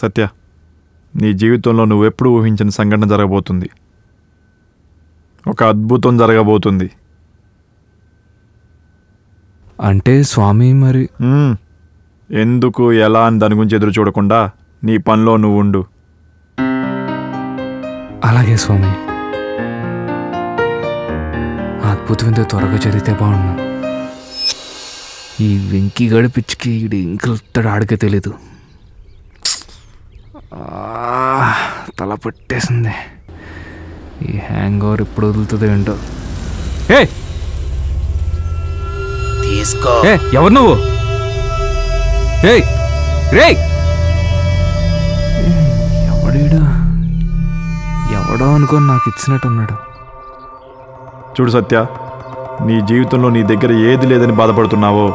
సత్య, నీ జీవితంలో నువ్వెప్పుడు ఊహించిన సంఘటన జరగబోతుంది. ఒక అద్భుతం జరగబోతుంది. అంటే స్వామి మరి ఎందుకు ఎలా అని దాని గురించి ఎదురు చూడకుండా నీ పనిలో నువ్వు ఉండు. అలాగే స్వామి. అద్భుతం ఇంత త్వరగా జరిగితే బాగున్నా. ఈ వెంకీ గడిపిచ్చికి ఈడు ఇంకలుతాడు ఆడికే తెలీదు. తల పట్టేసింది. ఈ హ్యాంగ్ ఓవర్ ఎప్పుడు వదులుతుంది ఏంటో. తీసుకో. ఎవరు నువ్వు? ఎవడీడా? ఎవడో అనుకోని నాకు ఇచ్చినట్టున్నాడు. చూడు సత్య, నీ జీవితంలో నీ దగ్గర ఏది లేదని బాధపడుతున్నావో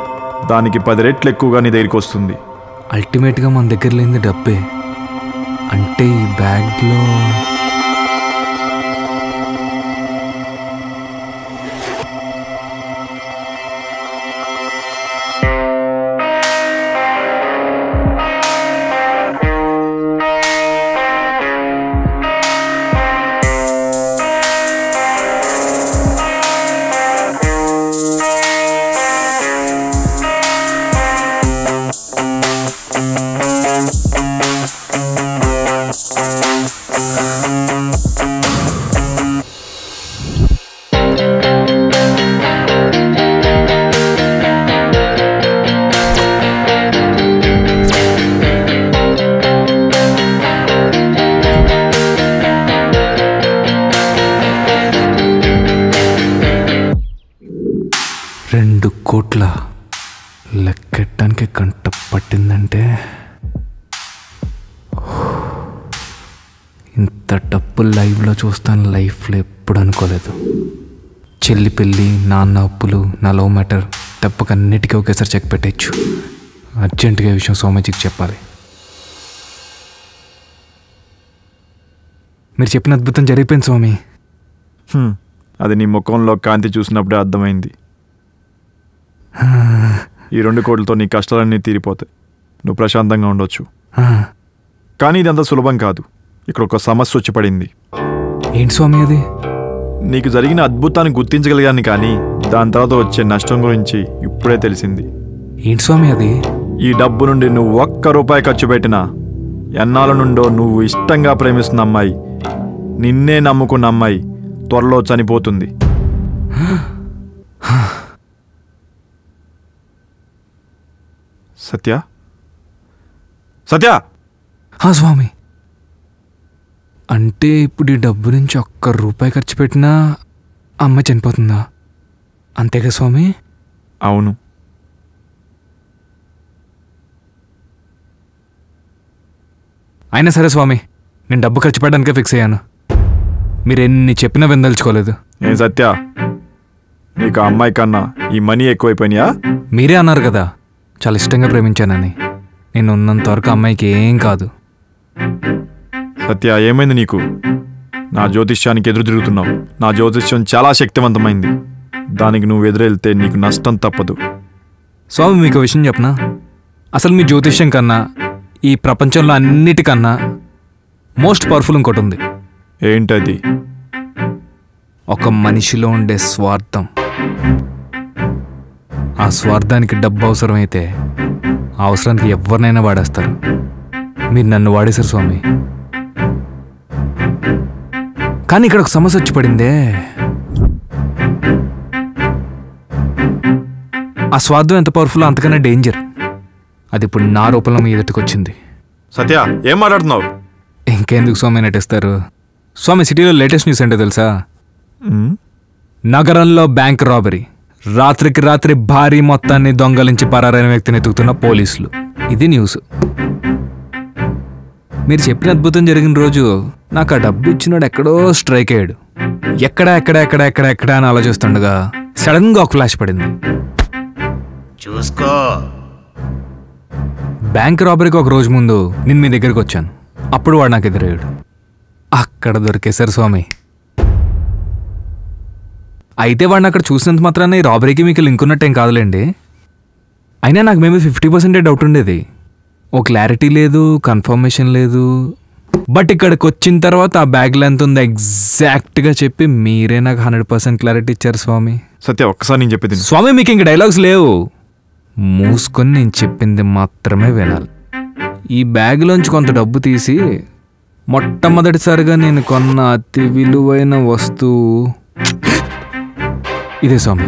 దానికి 10 రెట్లు ఎక్కువగా నీ దగ్గరికి వస్తుంది. అల్టిమేట్గా మన దగ్గర లేని డబ్బే. అంటే ఈ బ్యాగ్లో కోట్ల లెక్కెట్టడానికి కంట పట్టిందంటే ఇంత డబ్బు లైవ్లో చూస్తాను లైఫ్లో ఎప్పుడు అనుకోలేదు. చెల్లి పెళ్ళి, నాన్న అప్పులు, నా లవ్ మ్యాటర్ తప్పకన్నిటికీ ఒకేసారి చెక్ పెట్టచ్చు. అర్జెంటుగా ఈ విషయం సోమజికి చెప్పాలి. మీరు చెప్పిన అద్భుతం జరిగిపోయింది స్వామి. అది నీ ముఖంలో కాంతి చూసినప్పుడే అర్థమైంది. ఈ 2 కోట్లతో నీ కష్టాలన్నీ తీరిపోతాయి. నువ్వు ప్రశాంతంగా ఉండొచ్చు. కానీ ఇదంతా సులభం కాదు. ఇక్కడ ఒక సమస్య వచ్చి పడింది. ఏంటి స్వామి అది? నీకు జరిగిన అద్భుతాన్ని గుర్తించగలిగాను, కానీ దాని తర్వాత వచ్చే నష్టం గురించి ఇప్పుడే తెలిసింది. ఏంటి స్వామి అది? ఈ డబ్బు నుండి నువ్వు 1 రూపాయి ఖర్చు పెట్టినా ఎన్నాళ్ళ నుండో నువ్వు ఇష్టంగా ప్రేమిస్తున్న అమ్మాయి, నిన్నే నమ్ముకున్న అమ్మాయి త్వరలో చనిపోతుంది. సత్య, సత్య! స్వామి, అంటే ఇప్పుడు ఈ డబ్బు నుంచి 1 రూపాయి ఖర్చు పెట్టినా అమ్మ చనిపోతుందా? అంతేగా స్వామి? అవును. అయినా సరే స్వామి, నేను డబ్బు ఖర్చు పెట్టడానికే ఫిక్స్ అయ్యాను. మీరు ఎన్ని చెప్పినా వినదలుచుకోలేదు. ఏం సత్య, నీకు ఆ అమ్మాయి కన్నా ఈ మనీ ఎక్కువైపోయినాయా? మీరే అన్నారు కదా చాలా ఇష్టంగా ప్రేమించానని. నేను ఉన్నంత వరకు అమ్మాయికి ఏం కాదు. సత్య, ఏమైంది నీకు? నా జ్యోతిష్యానికి ఎదురు తిరుగుతున్నావు. నా జ్యోతిష్యం చాలా శక్తివంతమైంది. దానికి నువ్వు ఎదురెళ్తే నీకు నష్టం తప్పదు. స్వామి, మీకు విషయం చెప్పనా? అసలు మీ జ్యోతిష్యం కన్నా ఈ ప్రపంచంలో అన్నిటికన్నా మోస్ట్ పవర్ఫుల్ ఇంకోటి ఉంది. ఏంటది? ఒక మనిషిలో ఉండే స్వార్థం. ఆ స్వార్థానికి డబ్బు అవసరమైతే ఆ అవసరానికి ఎవరినైనా వాడేస్తారు. మీరు నన్ను వాడేశారు స్వామి. కానీ ఇక్కడ ఒక సమస్య వచ్చి పడిందే. ఆ స్వార్థం ఎంత పవర్ఫుల్ అంతకన్నా డేంజర్. అది ఇప్పుడు నా రూపంలో మీ ఎదుటికి వచ్చింది. సత్య, ఏం మాట్లాడుతున్నావు? ఇంకెందుకు స్వామి నటిస్తారు? స్వామి, సిటీలో లేటెస్ట్ న్యూస్ ఏంటో తెలుసా? నగరంలో బ్యాంక్ రాబరీ. రాత్రికి రాత్రి భారీ మొత్తాన్ని దొంగలించి పరారైన వ్యక్తిని ఎత్తుకుతున్న పోలీసులు. ఇది న్యూస్. మీరు చెప్పిన అద్భుతం జరిగిన రోజు నాకు ఆ డబ్బు ఇచ్చినాడు ఎక్కడో స్ట్రైక్ అయ్యాడు. ఎక్కడ అని ఆలోచిస్తుండగా సడన్ గా ఒక ఫ్లాష్ పడింది. చూసుకో. బ్యాంక్ రాబరీకి ఒక రోజు ముందు నేను మీ దగ్గరికి వచ్చాను. అప్పుడు వాడు నాకు ఎదురయ్యాడు. అక్కడ దొరికేశారు స్వామి. అయితే వాడిని అక్కడ చూసినంత మాత్రాన్ని రాబరీకి మీకు లింక్ ఉన్నట్టేం కాదులేండి. అయినా నాకు మేము 50% డౌట్ ఉండేది. ఓ క్లారిటీ లేదు, కన్ఫర్మేషన్ లేదు. బట్ ఇక్కడికి వచ్చిన తర్వాత ఆ బ్యాగ్లో ఎంత ఉందో ఎగ్జాక్ట్గా చెప్పి మీరే నాకు 100% క్లారిటీ ఇచ్చారు స్వామి. సత్య ఒక్కసారి నేను చెప్పేది స్వామి, మీకు ఇంక డైలాగ్స్ లేవు. మూసుకొని నేను చెప్పింది మాత్రమే వినాలి. ఈ బ్యాగ్లోంచి కొంత డబ్బు తీసి మొట్టమొదటిసారిగా నేను కొన్న అతి విలువైన వస్తువు ఇదే స్వామి.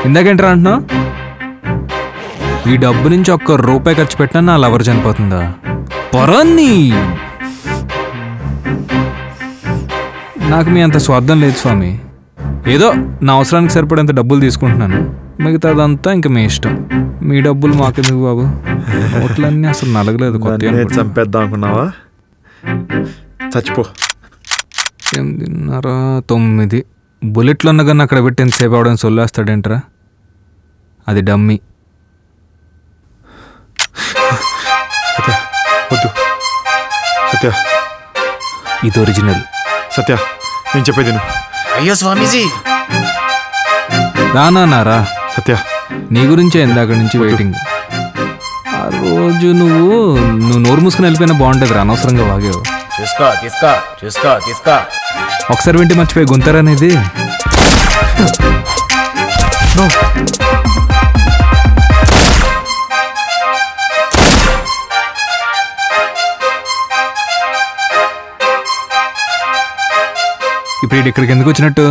ఇందాకేంట్రా అంటున్నా? ఈ డబ్బు నుంచి ₹1 ఖర్చు పెట్టినా నా లవర్ చనిపోతుందా? పొరాన్ని నాకు మీ అంత స్వార్థం లేదు స్వామి. ఏదో నా అవసరానికి సరిపడేంత డబ్బులు తీసుకుంటున్నాను, మిగతాదంతా ఇంకా మీ ఇష్టం. మీ డబ్బులు మాకెందుకు బాబు? ఓట్లన్నీ అసలు నలగలేదు. కొత్త చంపేద్దాం అనుకున్నావా? చచ్చిపో. 8:30 బుల్లెట్లు ఉన్నగానే అక్కడ పెట్టి ఎంతసేపు అవడం సొల్లేస్తాడేంట్రా? అది డమ్మీ. సత్య వద్దు. సత్య ఇది ఒరిజినల్. సత్య నేను చెప్పేది అయ్యో స్వామీజీ, రానా సత్య నీ గురించే ఇందాక నుంచి వెయిటింగ్. ఆ రోజు నువ్వు నోరు మూసుకుని వెళ్ళిపోయినా బాగుండేది, అనవసరంగా వాగేవు. చూసుకో తీసుకో చూసుకో తీసుకో. ఒకసారి వింటే మర్చిపోయి గుంతరనేది. ఇప్పుడు ఇక్కడికి ఎందుకు వచ్చినట్టు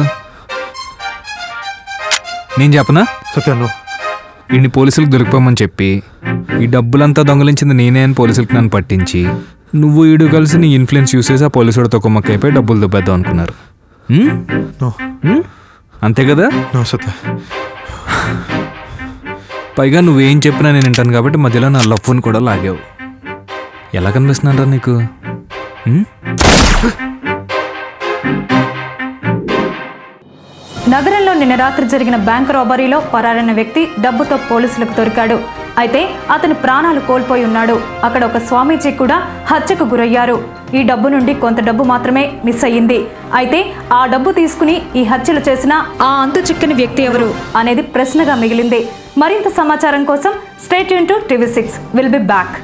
నేను చెప్పనా? సత్య ఇన్ని పోలీసులకు దొరికిపోమని చెప్పి ఈ డబ్బులంతా దొంగలించింది నేనే అని పోలీసులకు నన్ను పట్టించి నువ్వు ఈడు కలిసి నీ ఇన్ఫ్లుయెన్స్ యూస్ చేసి ఆ పోలీసుడితో కొమ్మక్కైపోయి డబ్బులు దుబ్బేద్దాం అనుకున్నారు. అంతే కదా? సత్య పైగా నువ్వేం చెప్పినా నేను వింటాను కాబట్టి మధ్యలో నా లవ్వుని కూడా లాగావు. ఎలా కనిపిస్తున్నారా నీకు? నగరంలో నిన్న రాత్రి జరిగిన బ్యాంకు రాబరీలో పరారైన వ్యక్తి డబ్బుతో పోలీసులకు దొరికాడు. అయితే అతను ప్రాణాలు కోల్పోయి ఉన్నాడు. అక్కడ ఒక స్వామీజీ కూడా హత్యకు గురయ్యారు. ఈ డబ్బు నుండి కొంత డబ్బు మాత్రమే మిస్ అయ్యింది. అయితే ఆ డబ్బు తీసుకుని ఈ హత్యలు చేసిన ఆ అంతు చిక్కని వ్యక్తి ఎవరు అనేది ప్రశ్నగా మిగిలింది. మరింత సమాచారం కోసం stay tune to TV6. Will be back.